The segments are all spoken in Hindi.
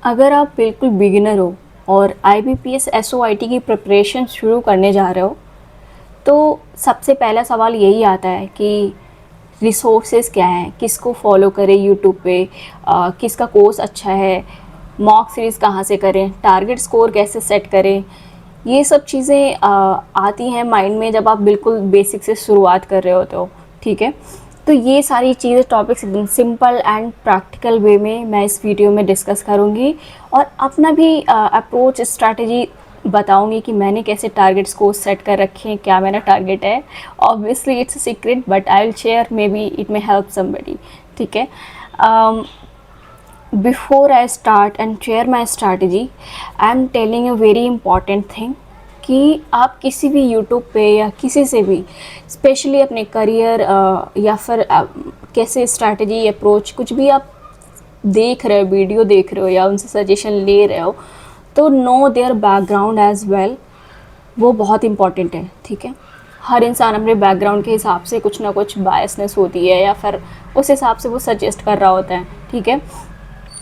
अगर आप बिल्कुल बिगिनर हो और IBPS SOIT की प्रिपरेशन शुरू करने जा रहे हो, तो सबसे पहला सवाल यही आता है कि रिसोर्सेज क्या हैं, किसको फॉलो करें यूट्यूब पे, किसका कोर्स अच्छा है, मॉक सीरीज़ कहाँ से करें, टारगेट स्कोर कैसे सेट करें। ये सब चीज़ें आती हैं माइंड में जब आप बिल्कुल बेसिक से शुरुआत कर रहे होते हो। ठीक है, तो ये सारी चीज़ें टॉपिक्स एकदम सिंपल एंड प्रैक्टिकल वे में मैं इस वीडियो में डिस्कस करूँगी और अपना भी अप्रोच स्ट्रैटेजी बताऊँगी कि मैंने कैसे टारगेट्स को सेट कर रखे हैं, क्या मेरा टारगेट है। Obviously it's a secret but I will share, may be it may help somebody. ठीक है, before I start and share my strategy, I am telling a very important thing कि आप किसी भी यूट्यूब पे या किसी से भी, स्पेशली अपने करियर या फिर कैसे स्ट्रैटेजी अप्रोच कुछ भी आप देख रहे हो, वीडियो देख रहे हो या उनसे सजेशन ले रहे हो, तो no there background as well. वो बहुत इंपॉर्टेंट है। ठीक है, हर इंसान अपने बैकग्राउंड के हिसाब से कुछ ना कुछ बायसनेस होती है या फिर उस हिसाब से वो सजेस्ट कर रहा होता है। ठीक है,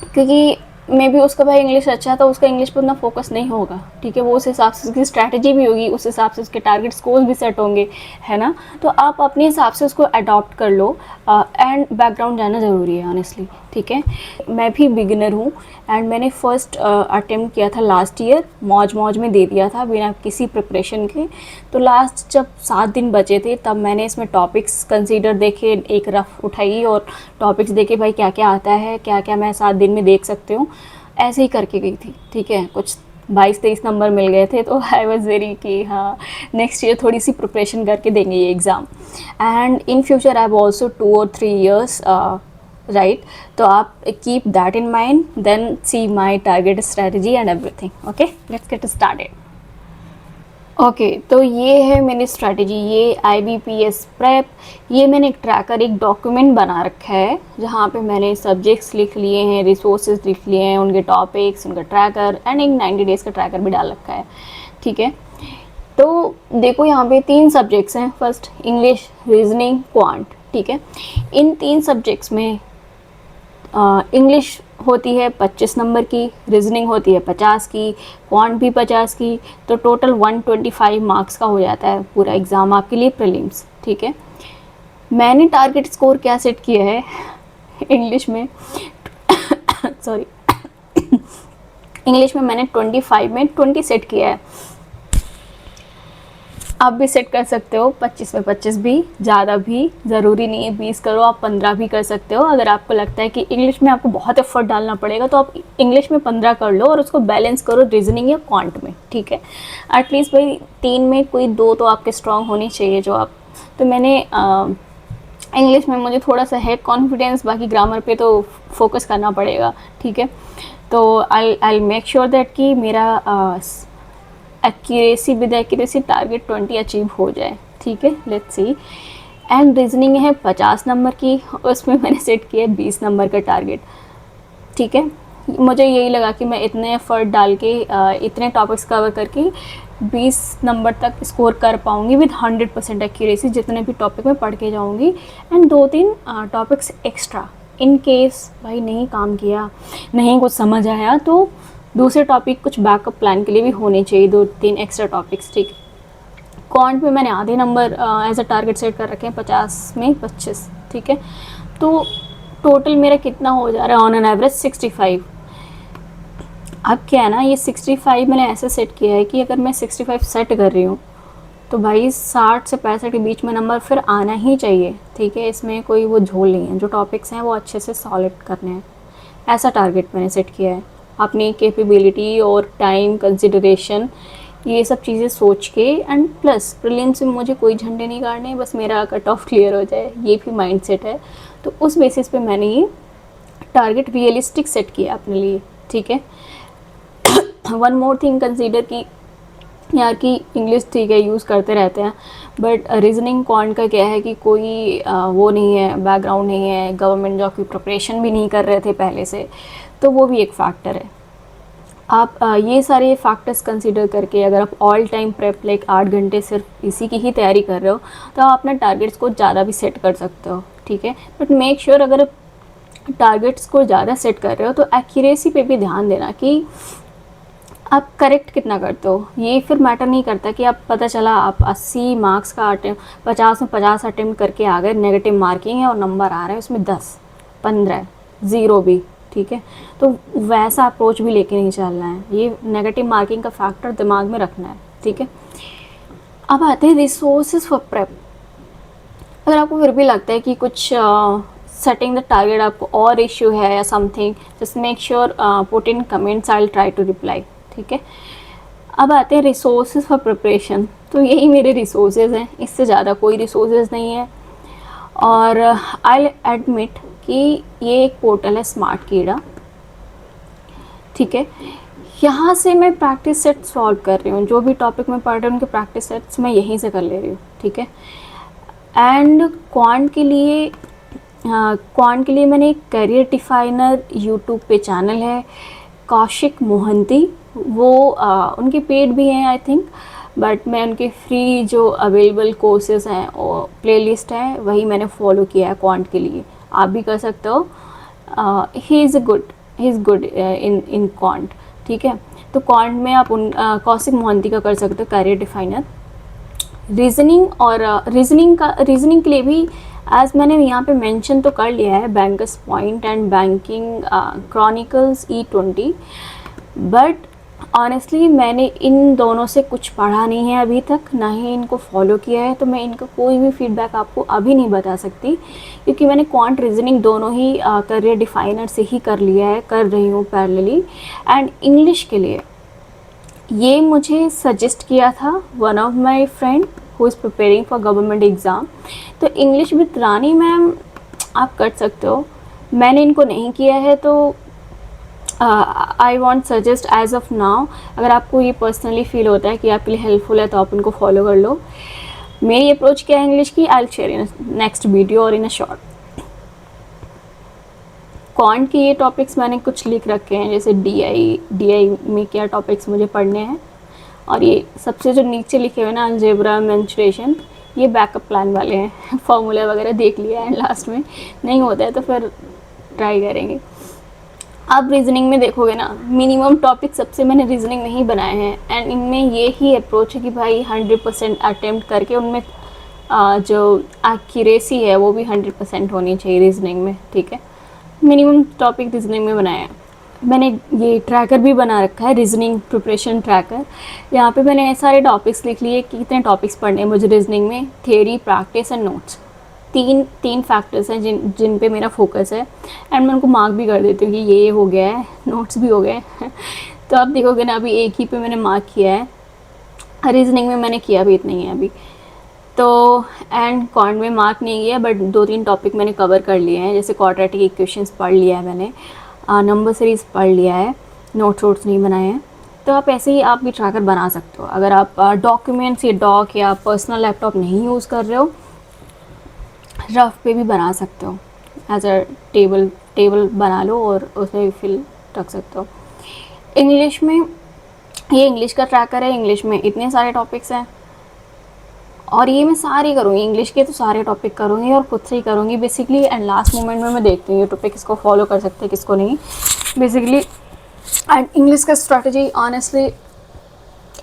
क्योंकि मे बी उसका भाई इंग्लिश अच्छा है तो उसका इंग्लिश पर उतना फोकस नहीं होगा। ठीक है, वो उस हिसाब से उसकी स्ट्रैटेजी भी होगी, उस हिसाब से उसके टारगेट स्कोर्स भी सेट होंगे, है ना। तो आप अपने हिसाब से उसको अडॉप्ट कर लो एंड बैकग्राउंड जाना ज़रूरी है ऑनेस्टली। ठीक है, मैं भी बिगिनर हूँ एंड मैंने फ़र्स्ट अटेम्प्ट किया था लास्ट ईयर, मौज मौज में दे दिया था बिना किसी प्रिपरेशन के। तो लास्ट जब 7 दिन बचे थे तब मैंने इसमें टॉपिक्स कंसीडर देखे, एक रफ उठाई और टॉपिक्स देखे भाई क्या क्या आता है, क्या क्या मैं 7 दिन में देख सकती हूँ, ऐसे ही करके गई थी। ठीक है, कुछ 22-23 नंबर मिल गए थे तो आई वॉज वेरी कि हाँ नेक्स्ट ईयर थोड़ी सी प्रिपरेशन करके देंगे ये exam and in future I have also 2 और 3 ईयर्स, राइट। तो आप keep that in mind, then see my target strategy and everything. Okay, let's get started. Okay, तो ये है मेरी स्ट्रैटेजी, ये IBPS प्रेप। ये मैंने एक ट्रैकर, एक डॉक्यूमेंट बना रखा है जहाँ पे मैंने सब्जेक्ट्स लिख लिए हैं, रिसोर्सेज लिख लिए हैं, उनके टॉपिक्स, उनका ट्रैकर एंड एक 90 डेज़ का ट्रैकर भी डाल रखा है। ठीक है, तो देखो यहाँ पे 3 सब्जेक्ट्स हैं, फर्स्ट इंग्लिश, रीजनिंग, क्वांट। ठीक है, इन 3 सब्जेक्ट्स में इंग्लिश होती है 25 नंबर की, रीजनिंग होती है 50 की, क्वांट भी 50 की, तो टोटल 125 मार्क्स का हो जाता है पूरा एग्ज़ाम आपके लिए, प्रीलिम्स। ठीक है, मैंने टारगेट स्कोर क्या सेट किया है इंग्लिश में सॉरी इंग्लिश में मैंने 25 में 20 सेट किया है। आप भी सेट कर सकते हो 25 में 25 भी, ज़्यादा भी ज़रूरी नहीं है 20 करो, आप 15 भी कर सकते हो। अगर आपको लगता है कि इंग्लिश में आपको बहुत एफर्ट डालना पड़ेगा तो आप इंग्लिश में 15 कर लो और उसको बैलेंस करो रीजनिंग या क्वांट में। ठीक है, एटलीस्ट भाई 3 में कोई 2 तो आपके स्ट्रॉन्ग होने चाहिए जो आप। तो मैंने इंग्लिश में मुझे थोड़ा सा है कॉन्फिडेंस, बाकी ग्रामर पे तो फोकस करना पड़ेगा। ठीक है, तो आई मेक श्योर दैट कि मेरा accuracy with accuracy target 20 achieve हो जाए। ठीक है, लेट्स सी। एंड रीजनिंग है 50 नंबर की, उसमें मैंने सेट किया 20 नंबर का टारगेट। ठीक है, मुझे यही लगा कि मैं इतने एफर्ट डाल के इतने टॉपिक्स कवर करके 20 नंबर तक स्कोर कर पाऊँगी विद 100% एक्यूरेसी, जितने भी टॉपिक में पढ़ के जाऊँगी and 2-3 topics extra. In case भाई नहीं काम किया, नहीं कुछ समझ आया, तो दूसरे टॉपिक कुछ बैकअप प्लान के लिए भी होने चाहिए, 2-3 एक्स्ट्रा टॉपिक्स। ठीक है, क्वांट में मैंने आधे number as a target set कर रखे हैं, 50 में 25। ठीक है, तो टोटल मेरा कितना हो जा रहा है ऑन एन एवरेज 65। अब क्या है ना, ये 65 मैंने ऐसे सेट किया है कि अगर मैं 65 सेट कर रही हूँ तो भाई 60 से 65 के बीच में नंबर फिर आना ही चाहिए। ठीक है, इसमें कोई वो झोल नहीं है, जो टॉपिक्स हैं वो अच्छे से सॉलिड करने हैं, ऐसा टारगेट मैंने सेट किया है। अपनी कैपेबिलिटी और टाइम कंसिडरेशन ये सब चीज़ें सोच के एंड प्लस प्रीलिम्स में मुझे कोई झंडे नहीं गाड़ने, बस मेरा कट ऑफ क्लियर हो जाए, ये भी माइंडसेट है। तो उस बेसिस पे मैंने ये टारगेट रियलिस्टिक सेट किया अपने लिए। ठीक है, वन मोर थिंग कंसीडर की यार कि इंग्लिश ठीक है यूज़ करते रहते हैं, बट रीजनिंग क्वांट का क्या है कि कोई वो नहीं है, बैकग्राउंड नहीं है, गवर्नमेंट जॉब की प्रिपरेशन भी नहीं कर रहे थे पहले से, तो वो भी एक फैक्टर है। आप ये सारे फैक्टर्स कंसीडर करके अगर आप ऑल टाइम प्रेप लाइक 8 घंटे सिर्फ इसी की ही तैयारी कर रहे हो तो आप अपने टारगेट्स को ज़्यादा भी सेट कर सकते हो। ठीक है, बट मेक श्योर अगर टारगेट्स को ज़्यादा सेट कर रहे हो तो एक्यूरेसी पे भी ध्यान देना कि आप करेक्ट कितना करते हो। ये फिर मैटर नहीं करता कि आप पता चला आप 80 मार्क्स का अटेम्प्ट 50 में 50 अटेम्प्ट करके आ गए, नेगेटिव मार्किंग है और नंबर आ रहा है उसमें 10 15 ज़ीरो भी, ठीक है। तो वैसा अप्रोच भी लेके नहीं चलना है, ये नेगेटिव मार्किंग का फैक्टर दिमाग में रखना है, ठीक है। अब आते हैं रिसोर्सेज फॉर प्रेप। अगर आपको फिर भी लगता है कि कुछ सेटिंग द टारगेट आपको और इश्यू है या something, just make sure put in comments, I will try to reply, ठीक है। अब आते हैं रिसोर्सेज फॉर प्रिपरेशन। तो यही मेरे रिसोर्सेज हैं, इससे ज़्यादा कोई रिसोर्सेज नहीं है। और आई एडमिट कि ये एक पोर्टल है स्मार्ट कीड़ा, ठीक है। यहाँ से मैं प्रैक्टिस सेट सॉल्व कर रही हूँ, जो भी टॉपिक मैं पढ़ रही हूँ उनके प्रैक्टिस सेट्स मैं यहीं से कर ले रही हूँ, ठीक है। एंड क्वांट के लिए मैंने एक करियर डिफाइनर यूट्यूब पे चैनल है, कौशिक मोहंती, वो उनके पेड भी हैं आई थिंक, बट मैं उनके फ्री जो अवेलेबल कोर्सेज हैं और प्लेलिस्ट है वही मैंने फॉलो किया है क्वांट के लिए। आप भी कर सकते हो, he is good in quant, ठीक है। तो क्वांट में आप कौशिक मोहंती का कर सकते हो करियर डिफाइनर। रीजनिंग के लिए भी एज मैंने यहाँ पे मेंशन तो कर लिया है bankers point and banking chronicles E20, but honestly मैंने इन दोनों से कुछ पढ़ा नहीं है अभी तक, ना ही इनको फॉलो किया है, तो मैं इनका कोई भी फीडबैक आपको अभी नहीं बता सकती, क्योंकि मैंने क्वांट रीजनिंग दोनों ही करियर डिफाइनर से ही कर लिया है, कर रही हूँ पैरेलली। एंड इंग्लिश के लिए ये मुझे सजेस्ट किया था one of my friend who is preparing for government exam. तो इंग्लिश विद रानी मैम आप कर सकते हो, मैंने इनको नहीं किया है, तो I want suggest as of now. अगर आपको ये पर्सनली फील होता है कि आपके लिए हेल्पफुल है तो आप उनको फॉलो कर लो। मेरी अप्रोच क्या है इंग्लिश की, I will share in next video और इन अ शॉर्ट। क्वांट के ये टॉपिक्स मैंने कुछ लिख रखे हैं, जैसे डी आई में क्या टॉपिक्स मुझे पढ़ने हैं, और ये सबसे जो नीचे लिखे हुए ना अलजेब्रा, मेंस्ट्रुएशन, ये बैकअप प्लान वाले हैं। फॉर्मूला वगैरह देख लिया है, लास्ट में नहीं होता है तो फिर ट्राई करेंगे। अब रीजनिंग में देखोगे ना, मिनिमम टॉपिक सबसे मैंने रीजनिंग में ही बनाए हैं, एंड इनमें ये ही अप्रोच है कि भाई 100% अटेम्प्ट करके उनमें जो एक्यूरेसी है वो भी 100% होनी चाहिए रीजनिंग में, ठीक है। मिनिमम टॉपिक रीजनिंग में बनाया है मैंने। ये ट्रैकर भी बना रखा है, रीजनिंग प्रिपरेशन ट्रैकर। यहाँ पे मैंने सारे टॉपिक्स लिख लिए कि कितने टॉपिक्स पढ़ने हैं मुझे रीजनिंग में, थियरी, प्रैक्टिस एंड नोट्स। तीन फैक्टर्स हैं जिन पे मेरा फोकस है, एंड मैं उनको मार्क भी कर देती हूँ कि ये हो गया है, नोट्स भी हो गए। तो आप देखोगे ना, अभी एक ही पे मैंने मार्क किया है, रीजनिंग में मैंने किया भी इतना ही है अभी तो। एंड क्वांट में मार्क नहीं किया, बट 2-3 टॉपिक मैंने कवर कर लिए हैं, जैसे क्वाड्रेटिक इक्वेशंस पढ़ लिया है मैंने, नंबर सीरीज़ पढ़ लिया है, नोट्स नहीं बनाए हैं। तो आप ऐसे ही आप भी ट्रैकर बना सकते हो। अगर आप डॉक्यूमेंट्स या डॉक या पर्सनल लैपटॉप नहीं यूज़ कर रहे हो, रफ पे भी बना सकते हो, एज अ टेबल बना लो और उसमें फिल रख सकते हो। इंग्लिश में ये इंग्लिश का ट्रैकर है, इंग्लिश में इतने सारे टॉपिक्स हैं, और ये मैं सारी करूँगी, इंग्लिश के तो सारे टॉपिक करूँगी और खुद से ही करूँगी बेसिकली। एंड लास्ट मोमेंट में मैं देखती हूँ यूट्यूब पे किसको फॉलो कर सकते हैं किसको नहीं बेसिकली। एंड इंग्लिश का strategy honestly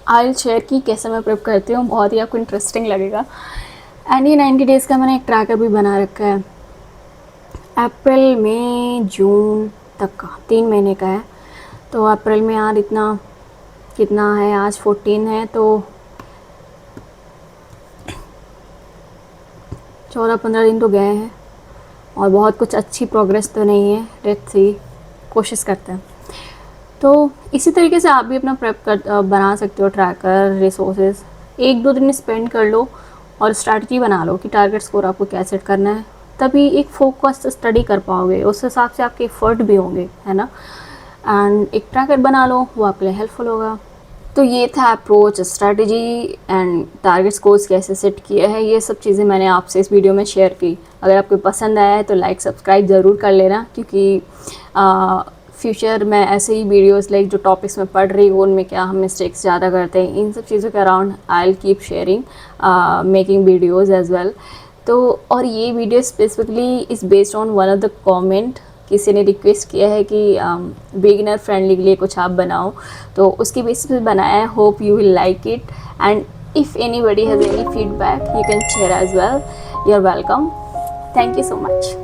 I will share कि कैसे मैं प्रेप करती हूँ, बहुत ही आपको इंटरेस्टिंग लगेगा। एंड ये 90 डेज़ का मैंने एक ट्रैकर भी बना रखा है, अप्रैल मई जून तक का, 3 महीने का है। तो अप्रैल में यार इतना कितना है, आज 14 है, तो 14-15 दिन तो गए हैं, और बहुत कुछ अच्छी प्रोग्रेस तो नहीं है, लेट्स सी, कोशिश करते हैं। तो इसी तरीके से आप भी अपना प्रेप बना सकते हो ट्रैकर, रिसोर्सेज। 1-2 दिन स्पेंड कर लो और स्ट्रैटेजी बना लो कि टारगेट स्कोर आपको क्या सेट करना है, तभी एक फोकस्ड स्टडी कर पाओगे, उस हिसाब से आपके एफर्ट भी होंगे, है ना। एंड एक ट्रैकर बना लो, वो आपके लिए हेल्पफुल होगा। तो ये था approach, strategy and target scores कैसे सेट किया है, ये सब चीज़ें मैंने आपसे इस वीडियो में शेयर की। अगर आपको पसंद आया है तो लाइक सब्सक्राइब ज़रूर कर लेना, क्योंकि फ्यूचर में ऐसे ही वीडियोस लाइक जो टॉपिक्स में पढ़ रही हूँ उनमें क्या हम मिस्टेक्स ज़्यादा करते हैं, इन सब चीज़ों के around I will keep sharing making videos as well. तो और ये video specifically is based on one of the comment किसी ने रिक्वेस्ट किया है कि बिगिनर फ्रेंडली के लिए कुछ आप बनाओ, तो उसकी बेसिस पे बनाया है. Hope you will like it, and if anybody has any feedback you can share as well. You're welcome. Thank you so much.